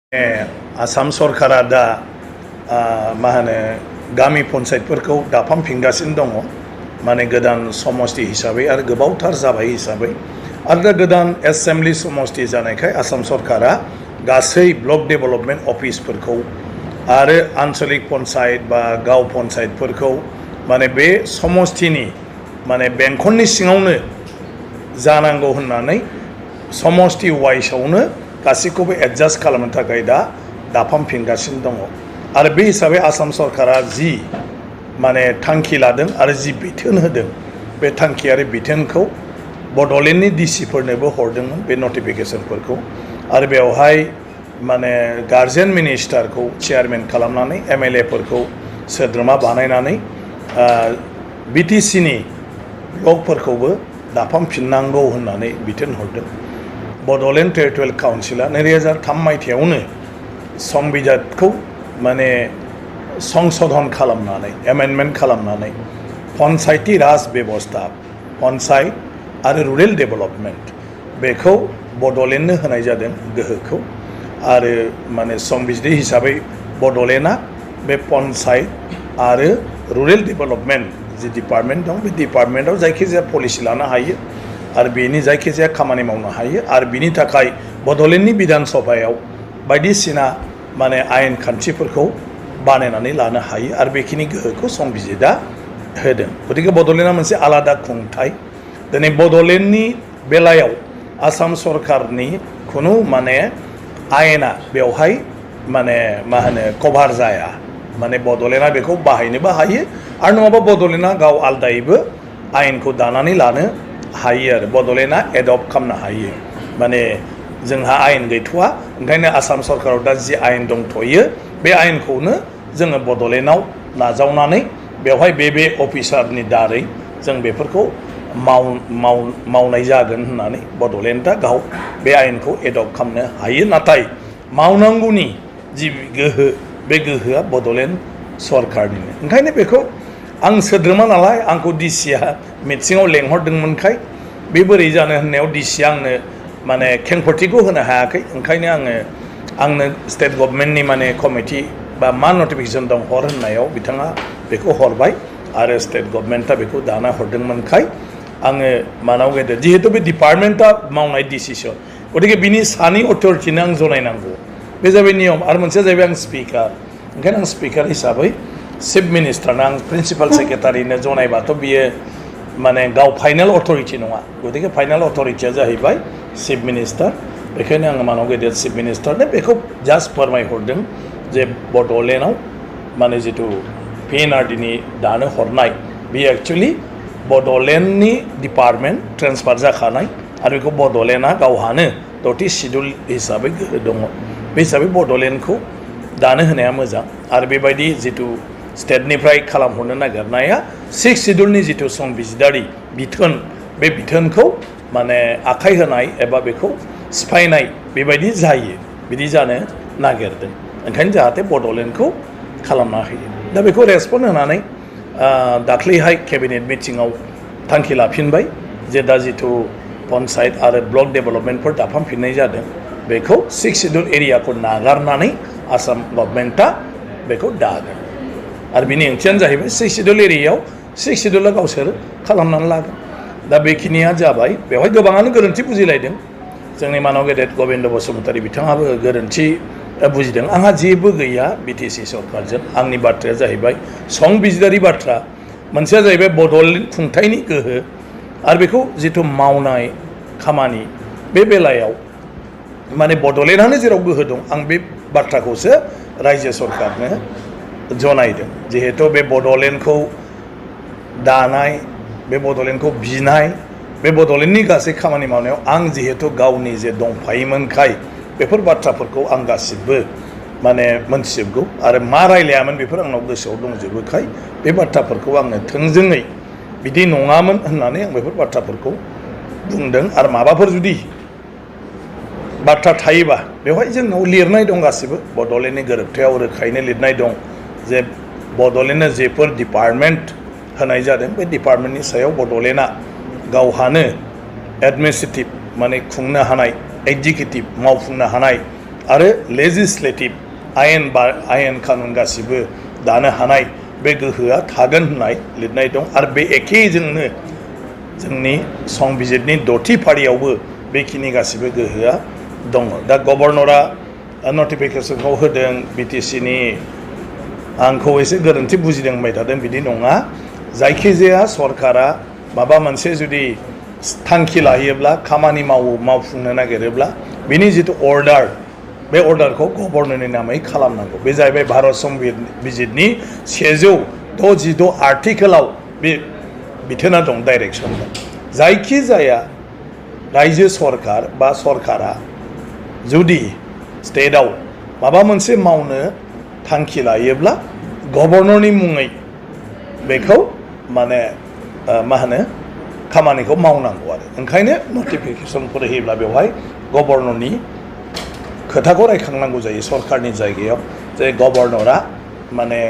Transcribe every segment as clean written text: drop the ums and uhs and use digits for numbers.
आसाम सरकारा दा मा होनो गामि पन्चायतफोरखौ दाफामफिनगासिनो दङ माने गोदान समष्टि हिसाबै आरो गोबावथार जाबाय हिसाबै आरो दा गोदान एसेम्बलि समष्टि जानायखाय आसाम सरकारा गासै ब्लक डेभेलपमेन्ट अफिसफोरखौ आरो आन्चलिक पन्चायत बा गाव पन्चायतफोरखौ माने बे समष्टिनि माने बेंखननि सिङावनो जानांगौ होननानै समष्टि वाइसआवनो गासैखौबो एडजास्ट खालामनो थाखाय दा दाफामफिनगासिनो दङ आरो बे हिसाबै आसाम सरकारा जि माने थांखि लादों आरो जि बिथोन होदों बे थांखि आरो बिथोनखौ बड'लेण्डनि डिसिफोरनोबो हरदोंमोन बे नटिफिकेसनफोरखौ आरो बेवहाय माने गार्जेन मिनिस्टारखौ चेयारमेन खालामनानै एमएलएफोरखौ सोद्रोमा बानायनानै BTCनि ब्लकफोरखौबो दाफामफिननांगौ होननानै बिथोन हरदों बड'लेण्ड टेरिटरियेल काउन्सिला 2003 मायथाइयावनो संबिजितखौ माने संशोधन खालामनानै एमेन्डमेन्ट खालामनानै पन्चायती राज बेबस्था पन्चायत आरो रुरेल डेभेलपमेन्ट बेखौ बड'लेण्डनो होनाय जादों गोहोखौ आरो माने संबिजित हिसाबै बड'लेण्डआ बे पन्चायत आरो रुरेल डेभेलपमेन्ट जि डिपार्टमेन्ट दं बे डिपार्टमेन्टआव जायखिजाया पलिसि लानो हायो आरो बेनि जायखिजाया खामानि मावनो हायो आरो बिनि थाखाय बड'लेण्डनि बिधान सभायाव बायदिसिना माने आयेन खान्थिफोरखौ बानायनानै लानो हायो आरो बेखिनि गोहोखौ संबिजितआ होदों गतिके बड'लेण्डआ मोनसे आलादा खुंथाय दिनै बड'लेण्डनि बेलायाव आसाम सरकारनि खुनु माने आयेना बेवहाय माने मा होनो कभार जाया माने बड'लेण्डआ बेखौ बाहायनोबो हायो आरो नङाबा बड'लेण्डआ गाव आलदायैबो आयेनखौ दानानै लानो हायो आरो बड'लेण्डआ एडप्ट खालामनो हायो माने जोंहा आयेन गैथ'वा ओंखायनो आसाम सरकाराव दा जि आयेन दंथ'यो बे आयेनखौनो जोङो बड'लेण्डआव नाजावनानै बेवहाय बे अफिसारनि दारै जों बेफोरखौ मावनाय जागोन होननानै बड'लेण्डआ गाव बे आयेनखौ एडप्ट खालामनो हायो नाथाय मावनांगौनि जि गोहो बे गोहोआ बड'लेण्ड सरकारनिनो ओंखायनो बेखौ आं सोद्रोमा नालाय आंखौ डिसिआ मिटिङाव लेंहरदोंमोनखाय बे बोरै जानो होननायाव डिसिआ आंनो माने खेंफोरथिखौ होनो हायाखै ओंखायनो आंनो स्टेट गभर्नमेन्टनि माने कमिटि बा मा नटिफिकेसन दं हर होननायाव बिथाङा बेखौ हरबाय आरो स्टेट गभर्नमेन्टआ बेखौ दाना हरदोंमोनखाय आङो मानाव गेदेर जिहेतु बे डिपार्टमेन्टआ मावनाय डिसिसन गतिके बिनि सानै अथरिटिनो आं जनायनांगौ बे जाबाय नियम आरो मोनसेया जाहैबाय आं स्पिकार ओंखायनो आं स्पिकार हिसाबै चिफ मिनिस्टारनो आं प्रिन्सिपाल सेक्रेटारिनो जनायबाथ' बियो माने गाव फाइनाल अथरिटि नङा गतिके फाइनाल अथरिटिया जाहैबाय चिफ मिनिस्टार बेखायनो आङो मानाव गेदेर चिफ मिनिस्टारनो बेखौ जास्ट फोरमायहरदों जे बड'लेण्डआव माने जिथु PNRDनि दानो हरनाय बे एक्चुवेलि बड'लेण्डनि डिपार्टमेन्ट ट्रेन्सफार जाखानाय आरो बेखौ बड'लेण्डआ गावहानो 30 सिडुल हिसाबै गोहो दङ बे हिसाबै बड'लेण्डखौ दानो होनाया मोजां आरो बेबायदि जिथु स्टेटनिफ्राय खालामहरनो नागिरनाया 6 सिडुलनि जिथु संबिजितारि बिथोन बे बिथोनखौ माने आखाइ होनाय एबा बेखौ सिफायनाय बेबायदि जायो बिदि जानो नागिरदों ओंखायनो जाहाथे बड'लेण्डखौ खालामना होयो दा बेखौ रेसपन्ड होनानै दाख्लैहाय केबिनेट मिटिङाव थांखि लाफिनबाय जे दा जिथु पन्चायत आरो ब्लक डेभेलपमेन्टफोर दाफामफिननाय जादों बेखौ 6 सिडुल एरियाखौ नागारनानै आसाम गभर्नमेन्टआ बेखौ दागोन आरो बिनि ओंथियानो जाहैबाय 6 सिडुल एरियायाव 6 सिडुला गावसोर खालामनानै लागोन दा बेखिनिया जाबाय बेवहाय गोबाङानो गोरोन्थि बुजिलायदों जोंनि मानाव गेदेर गबिन्द बसुमतारी बिथाङाबो गोरोन्थि बुजिदों आंहा जेबो गैया BTC सरकारजों आंनि बाथ्राया जाहैबाय संबिजितारि बाथ्रा मोनसेया जाहैबाय बड'लेण्ड खुंथायनि गोहो आरो बेखौ जिथु मावनाय खामानि बे बेलायाव माने बड'लेण्डआनो जेराव गोहो दं आं बे बाथ्राखौसो रायजो सरकारनो जनायदों जिहेतु बे बड'लेण्डखौ दानाय बे बड'लेण्डखौ बिनाय बे बड'लेण्डनि गासै खामानि मावनायाव आं जिहेतु गावनि जे दंफायोमोनखाय बेफोर बाथ्राफोरखौ आं गासिबो माने मोनथिजोबगौ आरो मा रायलायामोन बेफोर आंनाव गोसोआव दंजोबोखाय बे बाथ्राफोरखौ आङो थोंजोङै बिदि नङामोन होननानै आं बेफोर बाथ्राफोरखौ बुंदों आरो माबाफोर जुदि बाथ्रा थायोबा बेवहाय जोंनाव लिरनाय दं गासिबो बड'लेण्डनि गोरोबथायाव रोखायैनो लिरनाय दं जे बड'लेण्डनो जेफोर डिपार्टमेन्ट होनाय जादों बे डिपार्टमेन्टनि सायाव बड'लेण्डआ गावहानो एडमिनिस्ट्रेटिभ माने खुंनो हानाय एग्जिकिउटिभ मावफुंनो हानाय आरो लेजिस्लेटिभ आयेन कानुन गासिबो दानो हानाय बे गोहोआ थागोन होननाय लिरनाय दं आरो बे एखेजोंनो जोंनि संबिजिरनि 6थि फारियावबो बेखिनि गासिबो गोहोआ दङ दा गभर्नरा नटिफिकेसनखौ होदों BTC नि आंखौ एसे गोरोन्थि बुजिदों होनबाय थादों बिदि नङा जायखिजाया सरकारा माबा मोनसे जुदि थांखि लायोब्ला खामानि मावफुंनो नागिरोब्ला बिनि जितु अर्डार बे अर्डारखौ गभर्नरनि नामै खालामनांगौ बे जाहैबाय भारत संबिजिरनि 166 आर्टिकेलाव बे बिथोना दं डाइरेक्सन दं जायखिजाया रायजो सरकार बा सरकारा जुदि स्टेटआव माबा मोनसे मावनो थांखि लायोब्ला गभर्नरनि मुङै बेखौ माने मा होनो खामानिखौ मावनांगौ आरो ओंखायनो नटिफिकेसनफोर होयोब्ला बेवहाय गभर्नरनि खोथाखौ रायखांनांगौ जायो सरकारनि जायगायाव जे गभर्नरा माने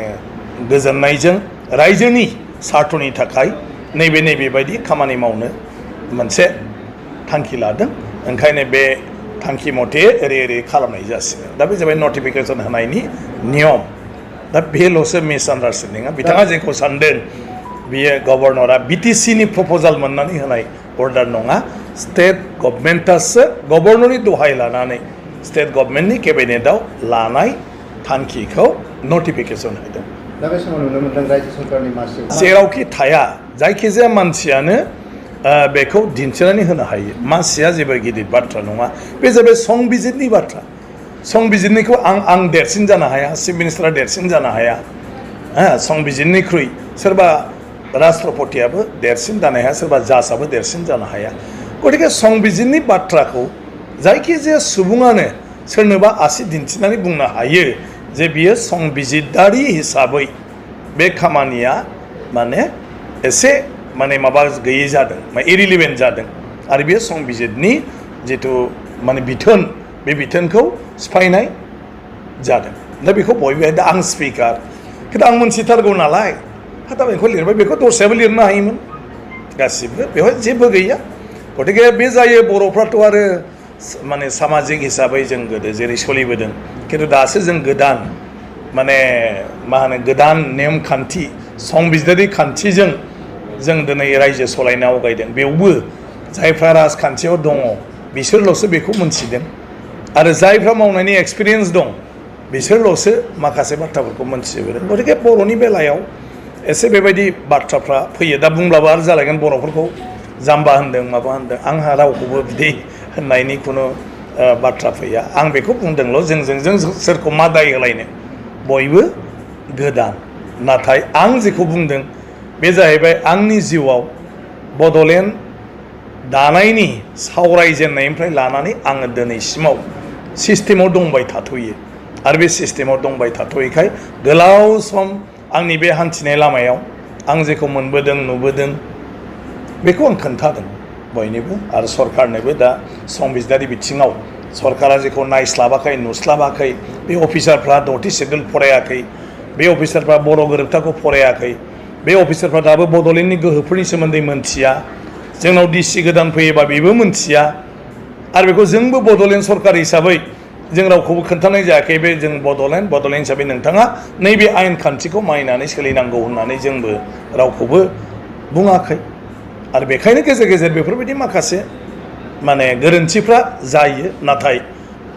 गोजोननायजों रायजोनि सार्थनि थाखाय नैबे बायदि खामानि मावनो मोनसे थांखि लादों ओंखायनो बे थांखि मथे ओरै खालामनाय जासिगोन दा बे जाबाय नटिफिकेसन होनायनि नियम दा बेल'सो मिसआन्डारस्टेन्डिंआ बिथाङा जेखौ सानदों बियो गभर्नरा BTC नि प्रप'जाल मोननानै होनाय अर्डार नङा स्टेट गभर्नमेन्टआसो गभर्नरनि दहाय लानानै स्टेट गभर्नमेन्टनि केबिनेटआव लानाय थांखिखौ नटिफिकेसन होदों दा बे समाव नुनो मोनदों रायजो सरकारनि मासि जेरावखि थाया जायखिजाया मानसियानो बेखौ दिन्थिनानै होनो हायो मासिया जेबो गिदिर बाथ्रा नङा बे जाबाय संबिजिरनि बाथ्रा संबिजिरनिखौ आं देरसिन जानो हाया चिफ मिनिस्टारा देरसिन जानो हाया संबिजिरनिख्रुइ सोरबा राष्ट्रपतियाबो देरसिन जानो हाया सोरबा जाजआबो देरसिन जानो हाया गतिके संबिजिरनि बाथ्राखौ जायखिजाया सुबुङानो सोरनोबा आसि दिन्थिनानै बुंनो हायो जे बियो संबिजिरारि हिसाबै बे खामानिया माने एसे माने माबा गैयै जादों इरिलिभेन्ट जादों आरो बेयो संबिजिरनि जितु माने बिथोन बे बिथोनखौ सिफायनाय जादों दा बेखौ बयबो दा आं स्पिकार खिन्थु आं मोनथिथारगौ नालाय दा बेखौ लिरबाय बेखौ दस्रायाबो लिरनो हायोमोन गासिबो बेवहाय जेबो गैया गतिके बे जायो बर'फ्राथ' आरो माने सामाजिक हिसाबै जों गोदो जेरै सोलिबोदों खिन्थु दासो जों गोदान माने मा होनो गोदान नेमखान्थि संबिजिरारि खान्थिजों जों दिनै रायजो सलायनो आवगायदों बेवबो जायफ्रा राजखान्थियाव दङ बिसोरल'सो बेखौ मोनथिदों आरो जायफ्रा मावनायनि एक्सपिरियेन्स दं बिसोरल'सो माखासे बाथ्राफोरखौ मोनथिजोबोदों गतिके बर'नि बेलायाव एसे बेबायदि बाथ्राफ्रा फैयो दा बुंब्लाबो आरो जालायगोन बर'फोरखौ जाम्बा होनदों माबा होनदों आंहा रावखौबो बिदि होननायनि खुनु बाथ्रा फैया आं बेखौ बुंदोंल' जों सोरखौ मा दाय होलायनो बयबो गोदान नाथाय आं जेखौ बुंदों बे जाहैबाय आंनि जिउआव बड'लेण्ड दानायनि सावरायजेननायनिफ्राय लानानै आङो दिनैसिमाव सिस्टेमाव दंबाय थाथ'यो आरो बे सिस्टेमाव दंबाय थाथ'यैखाय गोलाव सम आंनि बे हान्थिनाय लामायाव आं जेखौ मोनबोदों नुबोदों बेखौ आं खोन्थादों बयनिबो आरो सरकारनोबो दा संबिजिरारि बिथिङाव सरकारा जेखौ नायस्लाबाखै नुस्लाबाखै बे अफिसारफ्रा 6थि सेड्युल फरायाखै बे अफिसारफ्रा बर' गोरोबथाखौ फरायाखै बे अफिसारफ्रा दाबो बड'लेण्डनि गोहोफोरनि सोमोन्दै मोनथिया जोंनाव DC गोदान फैयोबा बेबो मोनथिया आरो बेखौ जोंबो बड'लेण्ड सरकार हिसाबै जों रावखौबो खोन्थानाय जायाखै बे जों बड'लेण्ड हिसाबै नोंथाङा नैबे आयेन खान्थिखौ मानिनानै सोलिनांगौ होननानै जोंबो रावखौबो बुङाखै आरो बेखायनो गेजेर गेजेर बेफोरबायदि माखासे माने गोरोन्थिफ्रा जायो नाथाय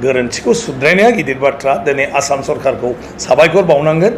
गोरोन्थिखौ सुद्रायनाया गिदिर बाथ्रा दिनै आसाम सरकारखौ साबायखर बावनांगोन